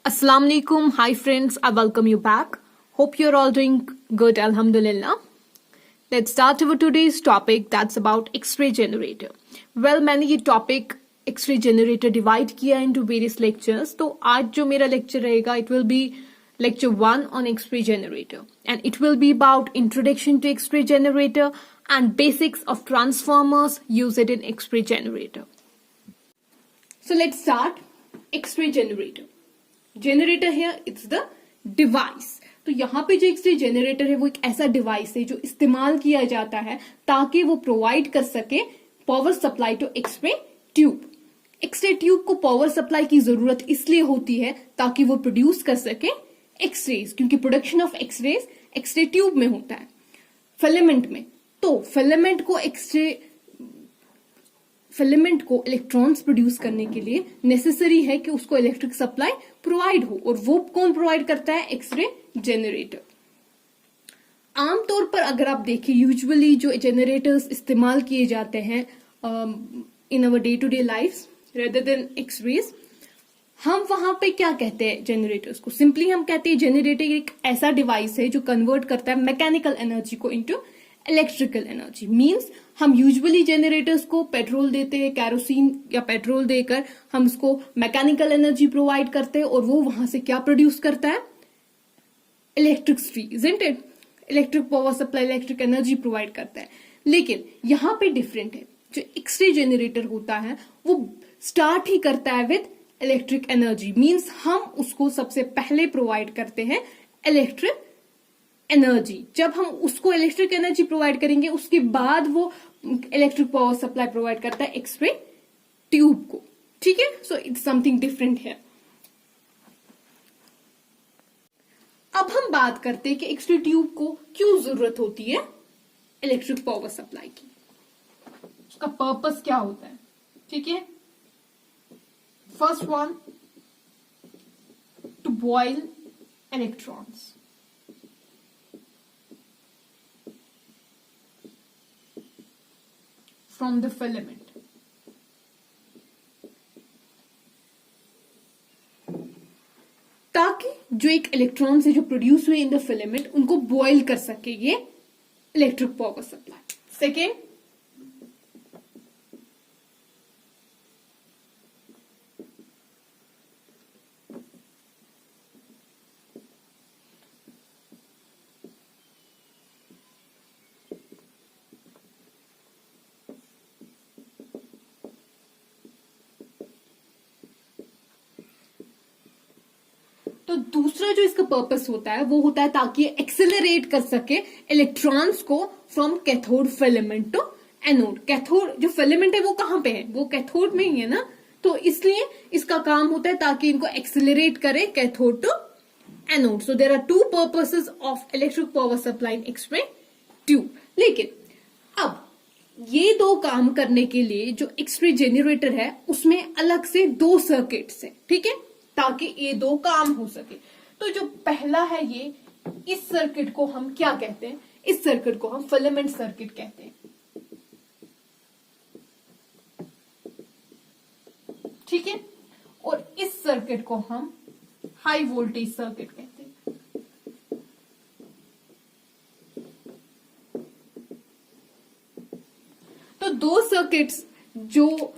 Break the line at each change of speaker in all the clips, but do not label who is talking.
Assalamu alaikum. Hi friends, I welcome you back. Hope you're all doing good, alhamdulillah. Let's start our today's topic that's about X-ray generator. Well, मैंने ये topic X-ray generator divide किया into various lectures. तो आज जो मेरा lecture रहेगा, it will be lecture 1 on X-ray generator. And it will be about introduction to X-ray generator and basics of transformers used in X-ray generator. So let's start X-ray generator. Generator है it's the device. तो यहाँ पे जो x ray generator है वो एक ऐसा device है जो इस्तेमाल किया जाता है ताकि वो प्रोवाइड कर सके power supply to x-ray tube. X-ray tube को पावर सप्लाई की जरूरत इसलिए होती है ताकि वो प्रोड्यूस कर सके एक्सरेज, क्योंकि production of x-rays x-ray tube में होता है, फिलामेंट में। तो फिलामेंट को इलेक्ट्रॉन्स प्रोड्यूस करने के लिए नेसेसरी है कि उसको इलेक्ट्रिक सप्लाई प्रोवाइड हो, और वो कौन प्रोवाइड करता है? X-ray generator. आमतौर पर अगर आप देखें, यूजुअली जो जनरेटर्स इस्तेमाल किए जाते हैं in our day to day life rather than x rays, हम वहां पे क्या कहते हैं जनरेटर्स को? सिंपली हम कहते हैं जनरेटर एक ऐसा डिवाइस है जो कन्वर्ट करता है मैकेनिकल एनर्जी को इनटू इलेक्ट्रिकल एनर्जी। मींस हम यूजुअली जनरेटर्स को पेट्रोल देते हैं, कैरोसिन या पेट्रोल देकर हम उसको मैकेनिकल एनर्जी प्रोवाइड करते हैं, और वो वहां से क्या प्रोड्यूस करता है? Electricity, isn't it? Electric power supply, electric energy provide करता है। लेकिन यहां पे डिफरेंट है। जो एक्सरे जनरेटर होता है वो स्टार्ट ही करता है विद इलेक्ट्रिक एनर्जी। मीन्स हम उसको सबसे पहले प्रोवाइड करते हैं इलेक्ट्रिक एनर्जी। जब हम उसको इलेक्ट्रिक एनर्जी प्रोवाइड करेंगे उसके बाद वो इलेक्ट्रिक पावर सप्लाई प्रोवाइड करता है एक्सरे ट्यूब को। ठीक है, सो इट्स समथिंग डिफरेंट है। अब हम बात करते हैं कि एक्सरे ट्यूब को क्यों जरूरत होती है इलेक्ट्रिक पावर सप्लाई की, उसका पर्पस क्या होता है। ठीक है, first one, to boil electrons. From the filament. ताकि जो एक इलेक्ट्रॉन से जो प्रोड्यूस हुए इन द फिलामेंट उनको बॉयल कर सके ये इलेक्ट्रिक पावर सप्लाई। सेकेंड, तो दूसरा जो इसका पर्पस होता है वो होता है ताकि एक्सेलरेट कर सके इलेक्ट्रॉन्स को from cathode filament to anode. Cathode जो फिलामेंट है वो कहां पे है? वो कैथोड में ही है ना। तो इसलिए इसका काम होता है ताकि इनको एक्सेलरेट करे cathode to anode. So there are two purposes of electric power supply in x-ray tube. लेकिन अब ये दो काम करने के लिए जो एक्सरे जनरेटर है उसमें अलग से दो सर्किट्स है। ठीक है, ताकि ये दो काम हो सके। तो जो पहला है ये, इस सर्किट को हम क्या कहते हैं? इस सर्किट को हम फिलामेंट सर्किट कहते हैं। ठीक है, और इस सर्किट को हम हाई वोल्टेज सर्किट कहते हैं। तो दो सर्किट्स जो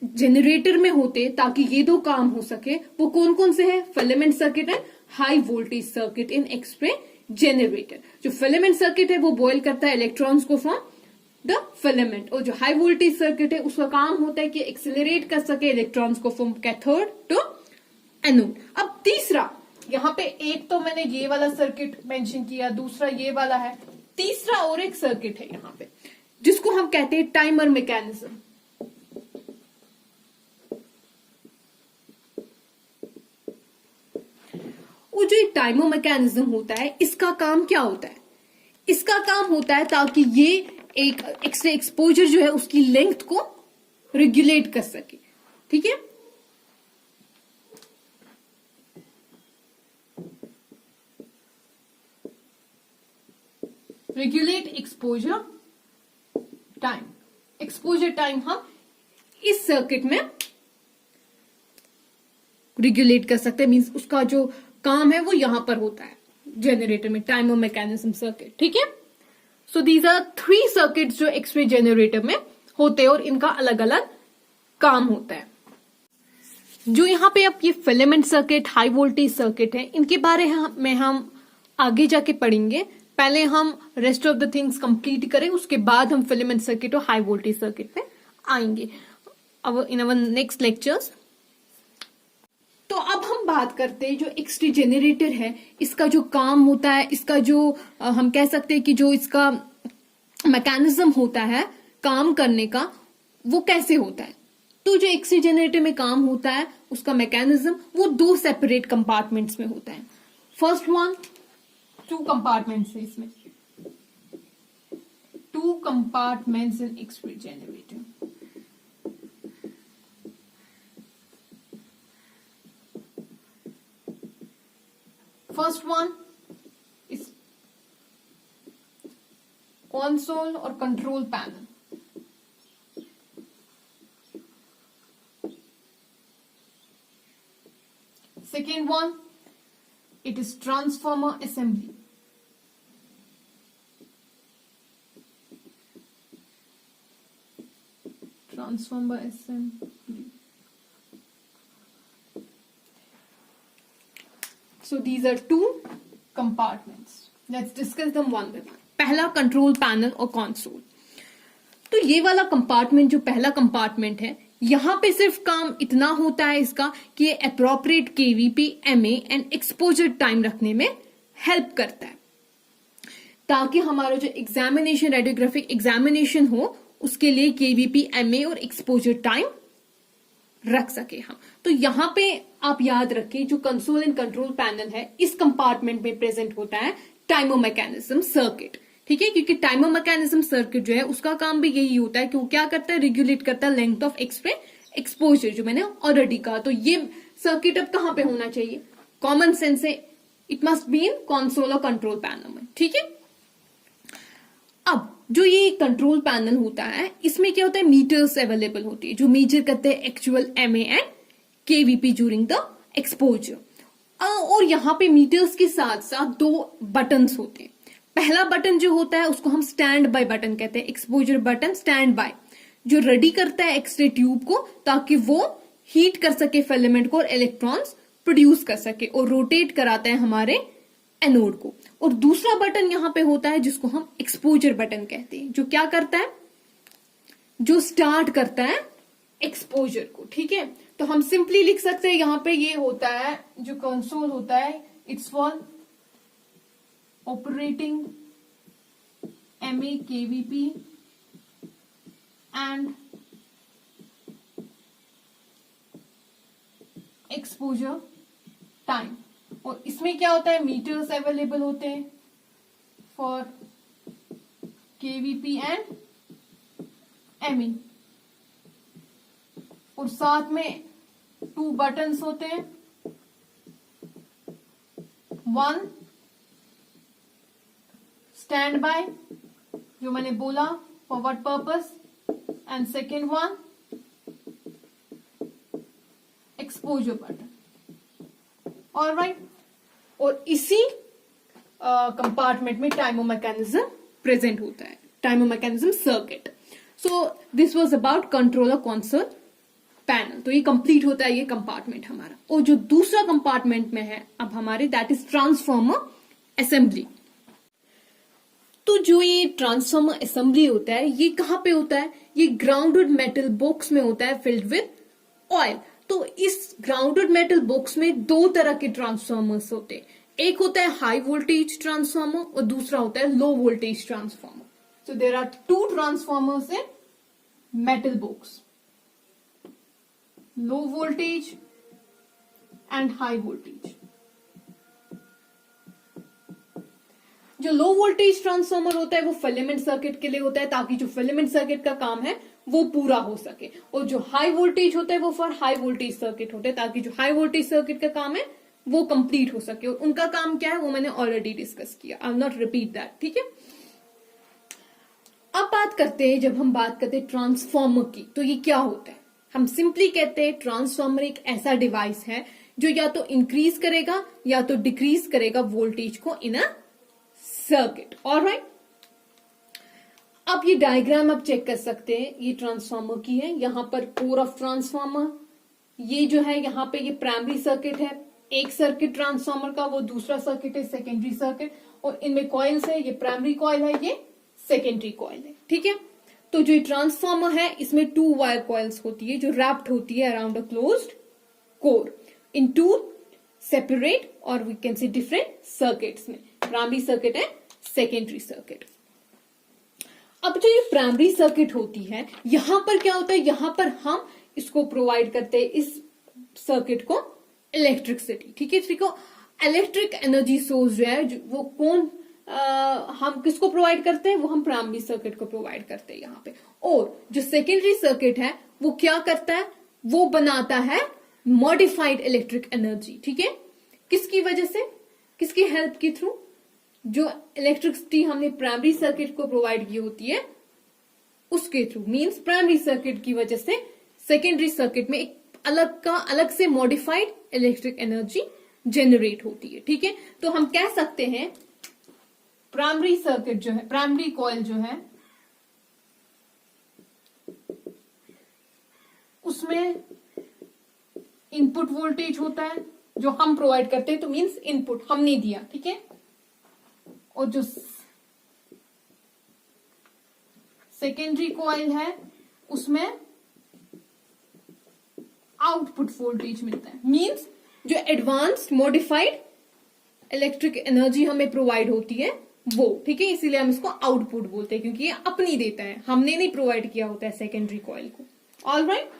जनरेटर में होते ताकि ये दो काम हो सके वो कौन कौन से हैं? Filament circuit and high voltage circuit in x-ray generator. जो फिलामेंट सर्किट है वो बॉयल करता है इलेक्ट्रॉन्स को फ्रॉम द फिलामेंट, और जो हाई वोल्टेज सर्किट है उसका काम होता है कि एक्सेलरेट कर सके इलेक्ट्रॉन्स को फ्रॉम कैथोड टू एनोड। अब तीसरा, यहाँ पे एक तो मैंने ये वाला सर्किट मेंशन किया, दूसरा ये वाला है, तीसरा और एक सर्किट है यहाँ पे जिसको हम कहते हैं टाइमर मैकेनिज्म। वो जो एक टाइमर मैकेनिज्म होता है इसका काम क्या होता है? इसका काम होता है ताकि ये एक एक्सरे एक्सपोजर जो है उसकी लेंथ को रेगुलेट कर सके। ठीक है, regulate exposure time. Exposure time हम इस सर्किट में रेगुलेट कर सकता है, मींस उसका जो काम है वो यहां पर होता है जनरेटर में, टाइमर मैकेनिज्म सर्किट। ठीक है, सो दीज आर 3 सर्किट्स जो एक्स रे जनरेटर में होते हैं और इनका अलग अलग काम होता है। जो यहाँ पे अब ये filament circuit, high voltage circuit है, इनके बारे में हम आगे जाके पढ़ेंगे। पहले हम rest of the things complete करें, उसके बाद हम फिलामेंट सर्किट और हाई वोल्टेज सर्किट पे आएंगे इन अवर नेक्स्ट लेक्चर्स। तो अब हम बात करते हैं जो एक्स-रे जनरेटर है, इसका जो काम होता है, इसका जो हम कह सकते हैं कि जो इसका मैकेनिज्म होता है काम करने का, वो कैसे होता है। तो जो एक्स-रे जनरेटर में काम होता है उसका मैकेनिज्म वो 2 सेपरेट कंपार्टमेंट्स में होता है। फर्स्ट वन, 2 कंपार्टमेंट्स है इसमें, 2 compartments in x ray generator. First one is console और control panel. Second one, it is transformer assembly. Transformer assembly. So these are 2 compartments. Let's discuss them one by one. पहला control panel और console. तो ये वाला compartment, जो पहला compartment है, यहां पे सिर्फ काम इतना होता है इसका कि ये appropriate KVP, MA and exposure time रखने में हेल्प करता है, ताकि हमारा जो एग्जामिनेशन, रेडियोग्राफिक एग्जामिनेशन हो, उसके लिए केवीपी, एमए और एक्सपोजर टाइम रख सके हम। तो यहां पे आप याद रखें, जो कंसोल एंड कंट्रोल पैनल है, इस कंपार्टमेंट में प्रेजेंट होता है टाइमर मैकेनिज्म सर्किट। ठीक है, क्योंकि टाइमर मैकेनिज्म सर्किट जो है उसका काम भी यही होता है कि वो क्या करता है, रेगुलेट करता है लेंथ ऑफ एक्स-रे एक्सपोजर, जो मैंने ऑलरेडी कहा। तो ये सर्किट अब कहां पे होना चाहिए, कॉमन सेंस है, it must be in console और कंट्रोल पैनल में। ठीक है, अब जो ये कंट्रोल पैनल होता है, इसमें क्या होता है, मीटर्स अवेलेबल होती है जो मेजर करते हैं actual MA and KVP during the exposure. और यहां पे मीटर्स के साथ साथ 2 बटन्स होते हैं। पहला बटन जो होता है उसको हम स्टैंड बाय बटन कहते हैं, एक्सपोजर बटन स्टैंड बाय, जो रेडी करता है एक्सरे ट्यूब को ताकि वो हीट कर सके फिलामेंट को और इलेक्ट्रॉन्स प्रोड्यूस कर सके, और रोटेट कराता है हमारे एनोड को। और दूसरा बटन यहां पे होता है जिसको हम एक्सपोजर बटन कहते हैं, जो क्या करता है, जो स्टार्ट करता है एक्सपोजर को। ठीक है, तो हम सिंपली लिख सकते हैं यहां पे ये होता है जो कंसोल होता है, it's for operating MA KVP and exposure time। और इसमें क्या होता है, मीटर्स अवेलेबल होते हैं फॉर KVP एंड MA, और साथ में 2 बटन्स होते हैं, 1 स्टैंड बाय, जो मैंने बोला for what purpose, and second one exposure button. Alright, और इसी कंपार्टमेंट में टाइमर मैकेनिज्म प्रेजेंट होता है, timer mechanism circuit. So this was about controller console panel. तो ये कंप्लीट होता है ये कंपार्टमेंट हमारा। और जो दूसरा कंपार्टमेंट में है अब हमारे, दैट इज ट्रांसफॉर्मर असेंबली। तो जो ये ट्रांसफॉर्मर असेंबली होता है, ये कहां पे होता है, ये ग्राउंडेड मेटल बॉक्स में होता है फिल्ड विद ऑयल। तो इस ग्राउंडेड मेटल बॉक्स में 2 तरह के ट्रांसफॉर्मर्स होते हैं, एक होता है हाई वोल्टेज ट्रांसफॉर्मर और दूसरा होता है low voltage transformer. So there are 2 transformers in metal box, low voltage and high voltage. जो लो वोल्टेज ट्रांसफॉर्मर होता है वो फिलामेंट सर्किट के लिए होता है, ताकि जो फिलामेंट सर्किट का काम है वो पूरा हो सके, और जो हाई वोल्टेज होता है वो फॉर हाई वोल्टेज सर्किट होता है, ताकि जो हाई वोल्टेज सर्किट का काम है वो कंप्लीट हो सके। और उनका काम क्या है वो मैंने ऑलरेडी डिस्कस किया, I will not repeat that. ठीक है, अब बात करते हैं, जब हम बात करते हैं ट्रांसफॉर्मर की, तो ये क्या होता है। हम सिंपली कहते हैं ट्रांसफॉर्मर एक ऐसा डिवाइस है जो या तो इंक्रीज करेगा या तो डिक्रीज करेगा वोल्टेज को इन अ सर्किट। ऑलराइट, अब ये डायग्राम आप चेक कर सकते हैं, ये ट्रांसफार्मर की है, यहां पर कोर ऑफ ट्रांसफार्मर, ये जो है यहाँ पे ये प्राइमरी सर्किट है, एक सर्किट ट्रांसफार्मर का, वो दूसरा सर्किट है सेकेंडरी सर्किट, और इनमें कॉइल्स है, ये प्राइमरी कॉइल है, ये सेकेंडरी कॉइल है। ठीक है, तो जो ट्रांसफार्मर है इसमें 2 वायर कॉइल्स होती है जो रैप्ड होती है around a closed core in 2 separate और we can see different circuits में, प्राइमरी सर्किट है, सेकेंडरी सर्किट। अब जो ये प्राइमरी सर्किट होती है, यहां पर क्या होता है, यहां पर हम इसको प्रोवाइड करते हैं, इस सर्किट को इलेक्ट्रिसिटी। ठीक है, इसको इलेक्ट्रिक एनर्जी सोर्स जो है वो कौन हम किसको प्रोवाइड करते हैं, वो हम प्राइमरी सर्किट को प्रोवाइड करते हैं यहाँ पे। और जो सेकेंडरी सर्किट है वो क्या करता है, वो बनाता है मॉडिफाइड इलेक्ट्रिक एनर्जी। ठीक है, किसकी वजह से, किसकी हेल्प के थ्रू, जो इलेक्ट्रिसिटी हमने प्राइमरी सर्किट को प्रोवाइड की होती है उसके थ्रू, मींस प्राइमरी सर्किट की वजह से सेकेंडरी सर्किट में एक अलग से मॉडिफाइड इलेक्ट्रिक एनर्जी जनरेट होती है। ठीक है, तो हम कह सकते हैं प्राइमरी सर्किट जो है, प्राइमरी कॉइल जो है उसमें इनपुट वोल्टेज होता है जो हम प्रोवाइड करते हैं, तो मींस इनपुट हमने दिया। ठीक है, और जो सेकेंडरी कॉइल है उसमें आउटपुट वोल्टेज मिलता है, मींस जो एडवांस्ड मॉडिफाइड इलेक्ट्रिक एनर्जी हमें प्रोवाइड होती है वो। ठीक है, इसीलिए हम इसको आउटपुट बोलते हैं क्योंकि ये अपनी देता है, हमने नहीं प्रोवाइड किया होता है सेकेंडरी कॉइल को। ऑलराइट,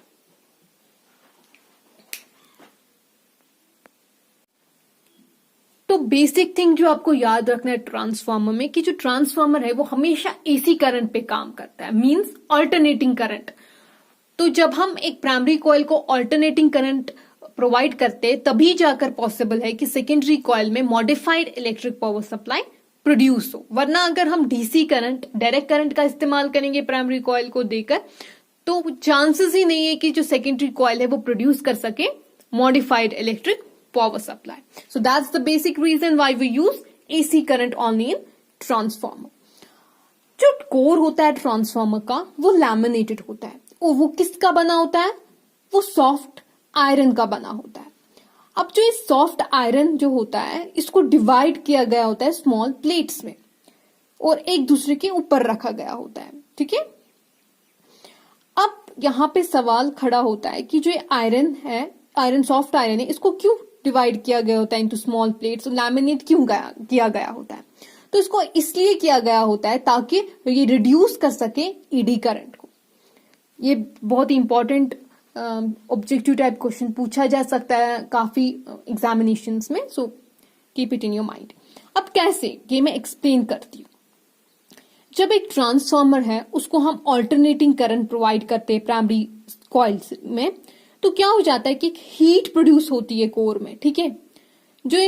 तो बेसिक थिंग जो आपको याद रखना है ट्रांसफार्मर में, कि जो ट्रांसफार्मर है वो हमेशा एसी करंट पे काम करता है, मींस अल्टरनेटिंग करंट। तो जब हम एक प्राइमरी कॉइल को अल्टरनेटिंग करंट प्रोवाइड करते हैं तभी जाकर पॉसिबल है कि सेकेंडरी कॉइल में modified electric power supply produce हो, वरना अगर हम डीसी करंट, डायरेक्ट करंट का इस्तेमाल करेंगे प्राइमरी कॉइल को देकर, तो चांसेस ही नहीं है कि जो सेकेंडरी कॉइल है वो प्रोड्यूस कर सके modified electric power supply. So that's the basic reason why we use AC current only in transformer. जो कोर होता है ट्रांसफार्मर का वो लैमिनेटेड होता है, और वो किसका बना होता है, वो सॉफ्ट आयरन का बना होता है। अब जो ये सॉफ्ट आयरन जो होता है इसको डिवाइड किया गया होता है स्मॉल प्लेट्स में और एक दूसरे के ऊपर रखा गया होता है। ठीक है, अब यहां पे सवाल खड़ा होता है कि जो ये आयरन है, आयरन सॉफ्ट आयरन है, इसको क्यों डिवाइड किया गया होता है इनटू स्मॉल प्लेट्स, लैमिनेट क्यों किया गया होता है। तो इसको इसलिए किया गया होता है ताकि ये रिड्यूस कर सके ईडी करंट को। ये बहुत ही इंपॉर्टेंट ऑब्जेक्टिव टाइप क्वेश्चन पूछा जा सकता है काफी एग्जामिनेशंस में, so keep it in your mind. अब कैसे, ये मैं एक्सप्लेन करती हूँ। जब एक ट्रांसफार्मर है उसको हम ऑल्टरनेटिंग करंट प्रोवाइड करते हैं प्राइमरी कॉइल्स में, तो क्या हो जाता है कि हीट प्रोड्यूस होती है कोर में। ठीक है, जो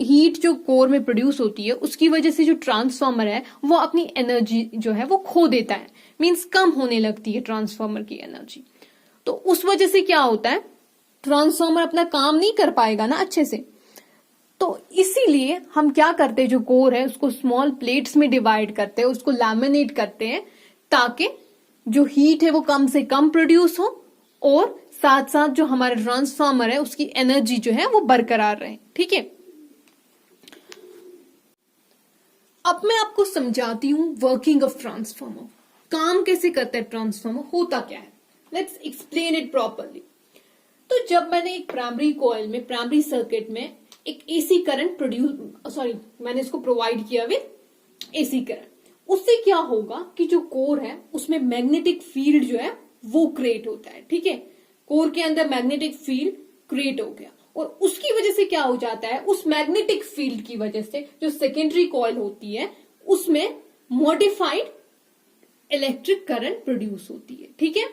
हीट जो कोर में प्रोड्यूस होती है उसकी वजह से जो ट्रांसफार्मर है वो अपनी एनर्जी जो है वो खो देता है, मींस कम होने लगती है ट्रांसफार्मर की एनर्जी। तो उस वजह से क्या होता है, ट्रांसफार्मर अपना काम नहीं कर पाएगा ना अच्छे से। तो इसीलिए हम क्या करते हैं, जो कोर है उसको स्मॉल प्लेट्स में डिवाइड करते हैं, उसको लैमिनेट करते हैं ताकि जो हीट है वो कम से कम प्रोड्यूस हो और साथ साथ जो हमारा ट्रांसफार्मर है उसकी एनर्जी जो है वो बरकरार रहे। ठीक है, अब मैं आपको समझाती हूं वर्किंग ऑफ ट्रांसफार्मर, काम कैसे करता है ट्रांसफार्मर, होता क्या है। Let's explain it properly. तो जब मैंने एक प्राइमरी कॉइल में, प्राइमरी सर्किट में एक एसी करंट मैंने इसको प्रोवाइड किया विद एसी करंट, उससे क्या होगा कि जो कोर है उसमें मैग्नेटिक फील्ड जो है वो क्रिएट होता है। ठीक है, कोर के अंदर मैग्नेटिक फील्ड क्रिएट हो गया और उसकी वजह से क्या हो जाता है, उस मैग्नेटिक फील्ड की वजह से जो सेकेंडरी कॉइल होती है उसमें मॉडिफाइड इलेक्ट्रिक करंट प्रोड्यूस होती है। ठीक है,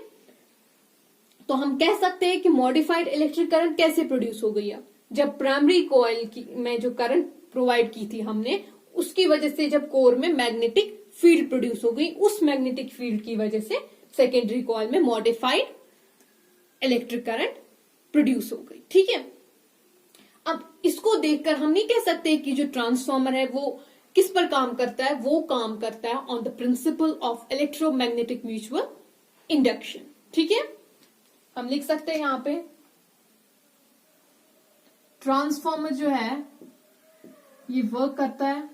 तो हम कह सकते हैं कि मॉडिफाइड इलेक्ट्रिक करंट कैसे प्रोड्यूस हो गई है, जब प्राइमरी कॉइल में जो करंट प्रोवाइड की थी हमने उसकी वजह से जब कोर में मैग्नेटिक फील्ड प्रोड्यूस हो गई, उस मैग्नेटिक फील्ड की वजह से सेकेंडरी कॉइल में मॉडिफाइड इलेक्ट्रिक करंट प्रोड्यूस हो गई। ठीक है, अब इसको देखकर हम नहीं कह सकते कि जो ट्रांसफॉर्मर है वो किस पर काम करता है, वो काम करता है on the principle of electromagnetic mutual induction. ठीक है, हम लिख सकते हैं यहां पे ट्रांसफॉर्मर जो है ये वर्क करता है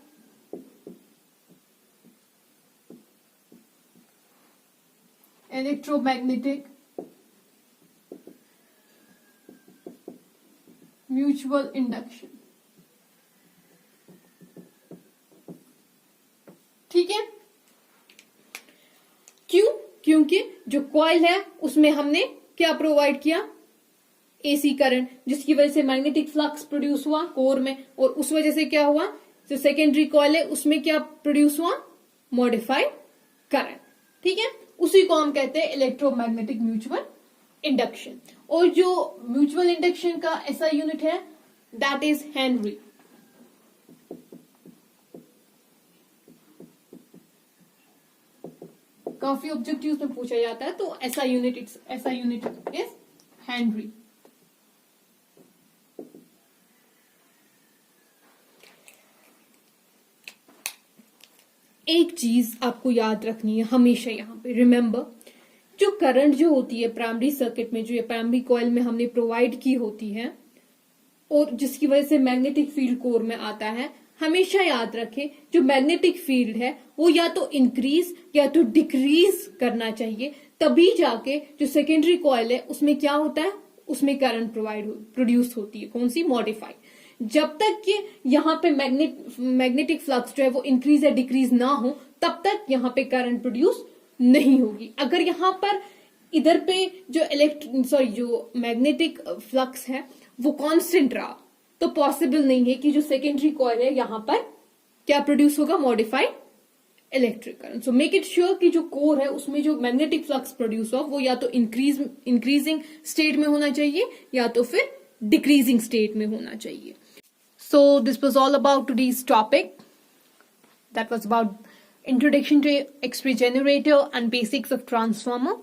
इलेक्ट्रोमैग्नेटिक म्यूचुअल इंडक्शन। ठीक है, क्यों? क्योंकि जो कॉइल है उसमें हमने क्या प्रोवाइड किया, एसी करंट, जिसकी वजह से मैग्नेटिक फ्लक्स प्रोड्यूस हुआ कोर में, और उस वजह से क्या हुआ, जो सेकेंडरी कॉइल है उसमें क्या प्रोड्यूस हुआ, मॉडिफाइड करंट। ठीक है, उसी को हम कहते हैं इलेक्ट्रोमैग्नेटिक म्यूचुअल इंडक्शन। और जो म्यूचुअल इंडक्शन का ऐसा यूनिट है दैट इज हेनरी। काफी ऑब्जेक्टिव्स में पूछा जाता है, तो ऐसा यूनिट इज हेनरी। एक चीज आपको याद रखनी है हमेशा यहां पे, रिमेंबर, जो करंट जो होती है प्राइमरी सर्किट में, जो ये प्राइमरी कॉइल में हमने प्रोवाइड की होती है और जिसकी वजह से मैग्नेटिक फील्ड कोर में आता है, हमेशा याद रखें जो मैग्नेटिक फील्ड है वो या तो इंक्रीज या तो डिक्रीज करना चाहिए, तभी जाके जो सेकेंडरी कॉइल है उसमें क्या होता है, उसमें करंट प्रोड्यूस होती है, कौन सी, मॉडिफाइड। जब तक कि यहाँ पे मैग्नेटिक फ्लक्स जो है वो इंक्रीज या डिक्रीज ना हो तब तक यहाँ पे करंट प्रोड्यूस नहीं होगी। अगर यहाँ पर इधर पे जो मैग्नेटिक फ्लक्स है वो कांस्टेंट रहा तो पॉसिबल नहीं है कि जो सेकेंडरी कॉइल है यहां पर क्या प्रोड्यूस होगा, modified electric current. So make it sure कि जो कोर है उसमें जो मैग्नेटिक फ्लक्स प्रोड्यूस हो वो या तो इंक्रीजिंग स्टेट में होना चाहिए या तो फिर डिक्रीजिंग स्टेट में होना चाहिए। So this was all about today's topic, that was about introduction to x-ray generator and basics of transformer.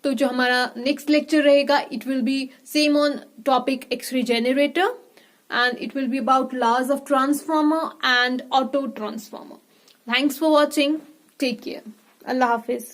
तो जो हमारा नेक्स्ट लेक्चर रहेगा it will be same on topic x-ray generator and it will be about laws of transformer and auto transformer. Thanks for watching. Take care. Allah Hafiz.